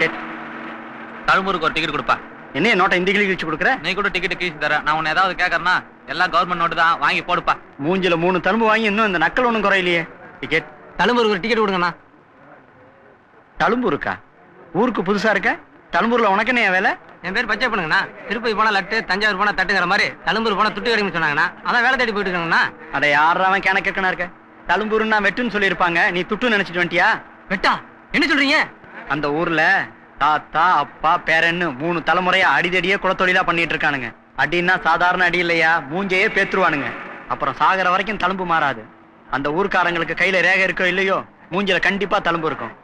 Ticket. தழும்பூருக்கு ஒரு ticket கொடுப்பா. என்ன நோட்டை இந்த கிழிச்சு கொடுக்குற? நீ கூட டிக்கெட் கீசி தர. நான் உன்னை ஏதாவது கேட்கறேன்னா எல்லாம் கவர்மெண்ட் நோட்டு தான், வாங்கி போடுப்பா. மூஞ்சில 3 தழும்பு வாங்கி இன்னும் இந்த நக்கல் ஒண்ணும் குறையிலையே. டிக்கெட். தழும்பூருக்கு ஒரு டிக்கெட் கொடுங்கண்ணா. தழும்பூருக்கா? ஊருக்கு புதுசா இருக்க? தழும்பூர்ல உனக்கு என்ன வேலை? என் பேர் பச்சை பண்ணுங்கண்ணா. திருப்பதி போனா லட்டு, தஞ்சாவூர் போனா தட்டுங்கிற மாதிரி தழும்பூர் போனா துட்டு கிடைக்கும் சொன்னாங்கண்ணா. அதான் வேலை தேடி போயிட்டு இருக்காங்கண்ணா. அதை யாராவன் கணக்கணா இருக்க? தழும்பூர்னா வெட்டுன்னு சொல்லியிருப்பாங்க, நீ துட்டு நினைச்சிட்டு வந்துட்டியா? வெட்டா? என்ன சொல்றீங்க? அந்த ஊர்ல தாத்தா அப்பா பேரன்னு 3 தலைமுறையா அடிதடியே குலத்தொழிலா பண்ணிட்டு இருக்கானுங்க. அடின்னா சாதாரண அடி இல்லையா, மூஞ்சையே பேத்துருவானுங்க. அப்புறம் சாகர வரைக்கும் தழும்பு மாறாது. அந்த ஊர்க்காரங்களுக்கு கையில ரேகை இருக்கோ இல்லையோ, மூஞ்சில கண்டிப்பா தழும்பு இருக்கும்.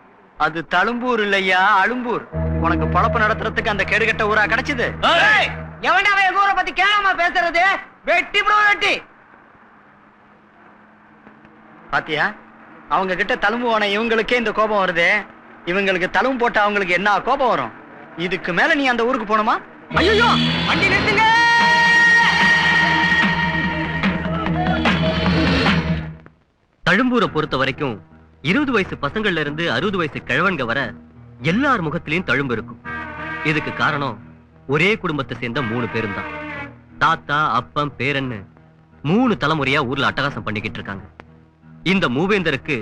அது தழும்பூர் இல்லையா, அழும்பூர். உனக்கு பொழப்பு நடத்துறதுக்கு அந்த கெடுகட்ட ஊரா கிடைச்சது? எவன்டா அவன் ஊரை பத்தி கேளாம பேசுறது? வெட்டி ப்ரோ வெட்டி. பாத்தியா, அவங்க கிட்ட தழும்பு போன இவங்களுக்கே இந்த கோபம் வருது. இவங்களுக்கு தழும்பு போட்ட அவங்களுக்கு என்ன கோபம் வரும்? இதுக்கு மேல நீ அந்த ஊருக்கு போணுமா? ஐயோ, வண்டி நிறுத்துங்க. தழும்பூரை பொறுத்த வரைக்கும் 20 வயசு பசங்கள்ல இருந்து 60 வயசு கிழவன்க வர எல்லார் முகத்திலையும் தழும்பு இருக்கும். இதுக்கு காரணம் ஒரே குடும்பத்தை சேர்ந்த 3 பேரும் தான். தாத்தா அப்பன் பேரன்னு 3 தலைமுறையா ஊர்ல அட்டகாசம் பண்ணிக்கிட்டு இருக்காங்க. இந்த மூவேந்தருக்கு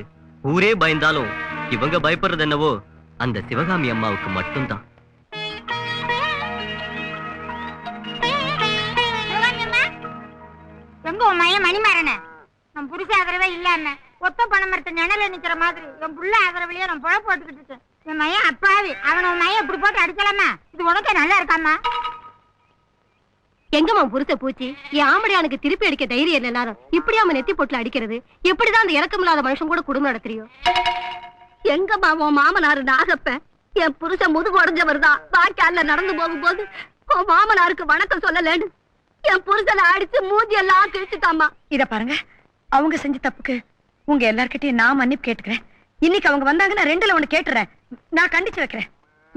ஊரே பயந்தாலும் இவங்க பயப்படுறது என்னவோ அந்த சிவகாமி அம்மாவுக்கு மட்டும்தான். எங்க உன் மையம் மணிமாறன? நம் புருஷ ஆதரவே இல்ல, ஒத்த பணம் மரத்த நிழல நிக்கிற மாதிரி என் புள்ள ஆதரவுலயே நான் புழ போட்டுக்கிட்டு இருக்கேன். என் மையம் அப்பாவி, அவன் உன் மையம் இப்படி போட்டு அடிக்கலாமா? இது உனக்கே நல்லா இருக்காமா? எங்கம்மா புருஷ பூச்சி? என் ஆம்படியானுக்கு திருப்பி அடிக்க தைரியம் இல்லை. எல்லாரும் இப்படி அவன் நெத்தி போட்டுல அடிக்கிறது எப்படிதான் அந்த இறக்கமில்லாத மனுஷன் கூட குடும்பம் நடத்துறியோ? எங்கம்மா உன் மாமனாரு நாகப்ப? என் புருஷன் முதுகு உடஞ்சவர் தான். வாய்க்கால நடந்து போகும்போது உன் மாமனாருக்கு வணக்கம் சொல்லலன்னு என் புருஷனை அடிச்சு மூஞ்சி எல்லாம் கிழிச்சுட்டாமா. இத பாருங்க, அவங்க செஞ்ச தப்புக்கு உங்க எல்லார்கிட்டயும் நான் மன்னிப்பு கேட்டுக்கிறேன். இன்னைக்கு அவங்க வந்தாங்கன்னா 2ல 1 கேட்டுறேன். நான் கண்டிச்சு வைக்கிறேன்.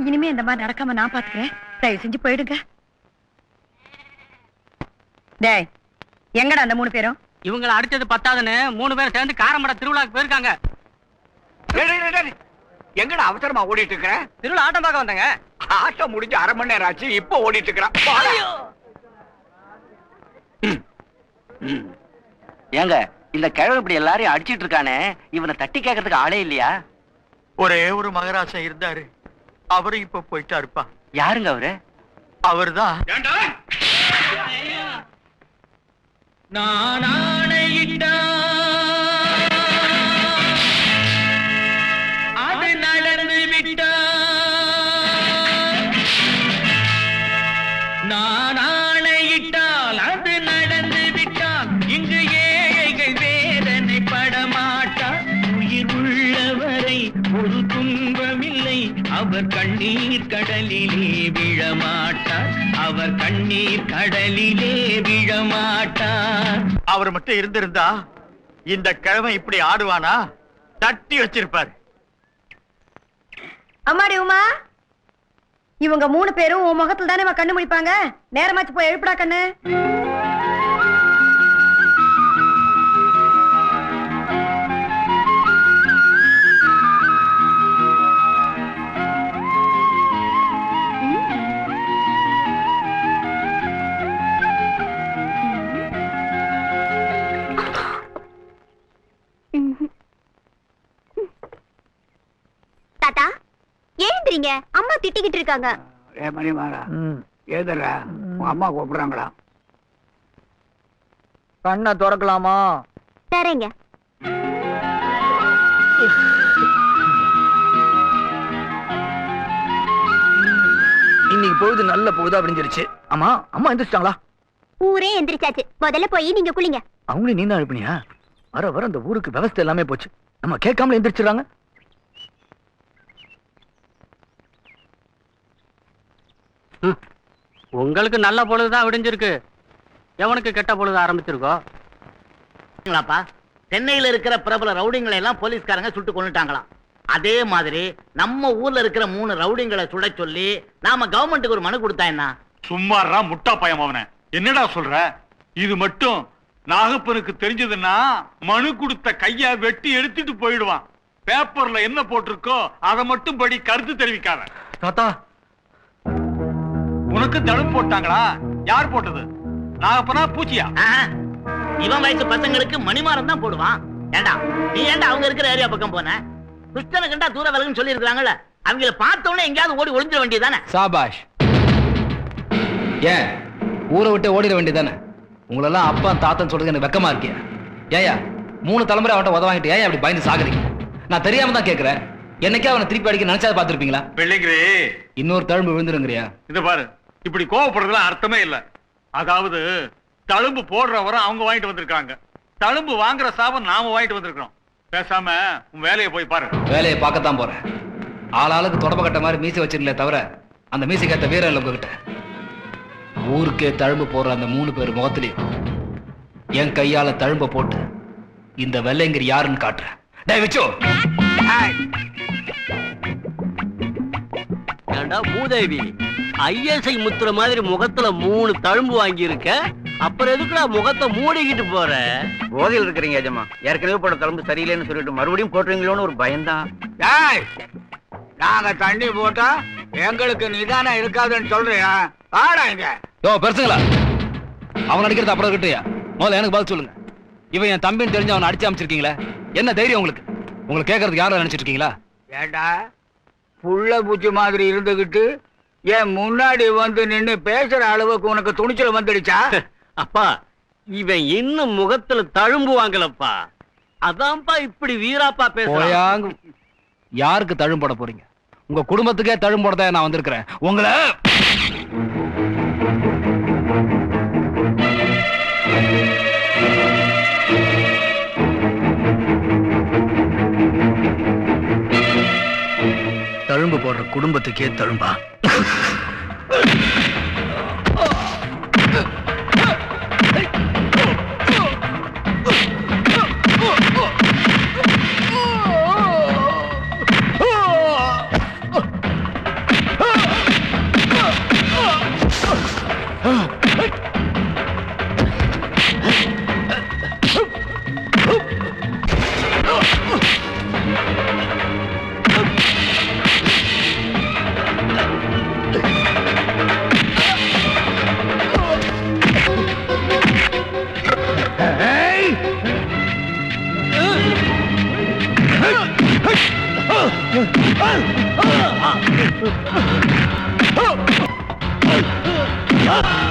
இனிமே இந்த மாதிரி நடக்காம நான் பாத்துக்கிறேன். தயவு செஞ்சு போயிடுங்க. டேய், எங்கடா அந்த 3 பேரும்? இவங்களை அடிச்சது பத்தாதுன்னு 3 பேரும் சேர்ந்து காரமட திருவிழாக்கு போயிருக்காங்க. எங்கடா அவசரமா ஓடிட்டு இருக்கிற? திருவிழா ஆட்டம் பார்க்க வந்தாங்க. ஆட்டம் முடிஞ்சு 1/2 மணி நேரம் ஆச்சு, இப்ப ஓடிட்டு இருக்கிறான். ஏங்க, இந்த கிழவன் இப்படி எல்லாரையும் அடிச்சிட்டு இருக்கானே, இவனை தட்டி கேட்கறதுக்கு ஆளே இல்லையா? ஒரே ஒரு மகராசன் இருந்தாரு, அவரும் இப்ப போயிட்டாருப்பா. யாருங்க அவரு? அவர்தான். நான் ஆணையிட்டா அது நடந்து விட்டா, நான் ஆணையிட்டால் அது நடந்து விட்டால் இங்கு ஏழைகள் வேதனை படமாட்டார். உயிர் உள்ளவரை ஒரு துன்பமில்லை, அவர் கண்ணீர் கடலிலே விழமாட்டார். அவர் கண்ணீர் கடலிலே விழமாட்டார். அவர் மட்டும் இருந்திருந்தா இந்த கிழமை இப்படி ஆடுவானா? தட்டி வச்சிருப்பாரு. அம்மாடி உமா, இவங்க 3 பேரும் உன் முகத்துல தானே கண்ணு முடிப்பாங்க. நேரமாச்சு போய் எழுப்படா கண்ணு. தாத்தா ஏந்திரீங்க, அம்மா திட்டிக்கிட்டு இருக்காங்க. மணிமாறா, ஏதரா உங்க அம்மா கூப்பிடுறாங்களா? கண்ணை திறக்கலாமா? தரேங்க. இன்னைக்கு பொழுது நல்ல பொழுதா விடிஞ்சிருச்சு. அம்மா, அம்மா எந்திரிச்சிட்டாங்களா? ஊரே எந்திரிச்சாச்சு. முதல்ல போய் நீங்க குளிங்க. அவங்களே நீ தான் எழுப்பினியா? வர வர அந்த ஊருக்கு விவசாயம் எல்லாமே போச்சு. நம்ம கேட்காமல எந்திரிச்சிடறாங்க. உங்களுக்கு நல்ல பொழுதுதான் விடிஞ்சிருக்கு, எவனுக்கு கெட்ட பொழுது ஆரம்பிச்சிருக்கோ? சென்னையில இருக்கிற பிரபல ரவுடிங்களை எல்லாம் போலீஸ்காரங்க சுட்டு கொண்டுட்டாங்களாம். அதே மாதிரி நம்ம ஊர்ல இருக்கிற 3 ரவுடிங்களை சுட சொல்லி நாம கவர்மெண்ட்டுக்கு ஒரு மனு கொடுத்தா என்ன? சும்மாறா முட்டா பயம் அவன. என்னடா சொல்ற? இது மட்டும் நாகப்பனுக்கு தெரிஞ்சதுன்னா மனு கொடுத்த கைய வெட்டி எடுத்துட்டு போயிடுவான். பேப்பர்ல என்ன போட்டிருக்கோ அதை மட்டும் படி, கருத்து தெரிவிக்காத. தாத்தா உனக்கு தடுப்பு போட்டாங்களா? யார் போட்டது? நாகப்பனா பூச்சியா? ஆஹா. இவன் வயசு பசங்களுக்கு மணிமாரம் தான் போடுவான். ஏண்டா நீ ஏண்டா அவங்க இருக்கிற ஏரியா பக்கம் போன? கிறிஸ்டனை கண்டா தூர விலகுன்னு சொல்லி இருக்காங்கல்ல, அவங்கள பார்த்த உடனே எங்கேயாவது ஓடி ஒளிஞ்சிட வேண்டியதானே? சாபாஷ். ஏன் ஊரை விட்டு ஓடிட வேண்டியதானே? உங்களெல்லாம் அப்பா தாத்தன் சொல்றது எனக்கு வெக்கமா இருக்கியா? ஏயா 3 தலைமுறை அவன்கிட்ட உத வாங்கிட்டு ஏன் அப்படி பயந்து சாகுறீங்க? நான் தெரியாம தான் கேட்கிறேன். என்னைக்கே அவனை திருப்பி அடிக்க நினைச்சாது பார்த்திருப்பீங்களா? பிள்ளைங்கிறே, இன்னொரு தழும்பு விழுந்துருங்கிறியா? இத பாரு, இப்படி கோவப்படுறதுல அர்த்தமே இல்ல. அதாவது தழும்பு போடுறவரை அவங்க வாங்கிட்டு வந்திருக்காங்க, தழும்பு வாங்குற சாபம் நாம வாங்கிட்டு வந்திருக்கிறோம். பேசாம உன் வேலையை போய் பாரு. வேலையை பார்க்கத்தான் போறேன். ஆளாளுக்கு தொடப்ப கட்ட மாதிரி மீசை வச்சிருக்கல தவிர அந்த மீசைக்கேத்த வீரம் இல்லை உங்ககிட்ட. ஊருக்கே தழும்பு போடுற அந்த 3 பேர் முகத்திலையும் என் கையால தழும்ப போட்டு இந்த வெள்ளைங்கிரி யாருன்னு காட்டுறேன். டேய் விச்சு, ஏண்டா மூதேவி, ஐஎஸ்ஐ முத்துற மாதிரி முகத்துல 3 தழும்பு வாங்கி இருக்க, அப்புறம் எதுக்குடா முகத்தை மூடிக்கிட்டு போற? போதையில் இருக்கிறீங்க ஏஜமா. ஏற்கனவே போட்ட தழும்பு சரியில்லைன்னு சொல்லிட்டு மறுபடியும் போட்டுருவீங்களோன்னு ஒரு பயம்தான். நாங்க தண்ணி போட்டா எங்களுக்கு நிதானம் இருக்காதுன்னு சொல்றியா? ஆடா இங்க. யோ பெருசுங்களா, அவன் அடிக்கிறது அப்புறம் இருக்கட்டையா, முதல்ல எனக்கு பதில் சொல்லுங்க. இவன் என் தம்பின்னு தெரிஞ்சு அவனை அடிச்சு அமைச்சிருக்கீங்களே, என்ன தைரியம் உங்களுக்கு? உங்களுக்கு கேட்கறதுக்கு யாரும் நினைச்சிட்டு இருக்கீங்களா? ஏண்டா புள்ள பூச்சி மாதிரி இருந்துகிட்டு என் முன்னாடி வந்து நின்னு பேசுற அளவுக்கு உனக்கு துணிச்சல் வந்துடுச்சா? அப்பா, இவன் இன்னும் முகத்துல தழும்பு வாங்கலப்பா, அதான்ப்பா இப்படி வீராப்பா பேசுறான். போயாங்க. யாருக்கு தழும்பு போட போறீங்க? உங்க குடும்பத்துக்கே தழும்பு போடதான் நான் வந்திருக்கிறேன். உங்களை தழும்பு போடுற குடும்பத்துக்கே தழும்பா? Ah!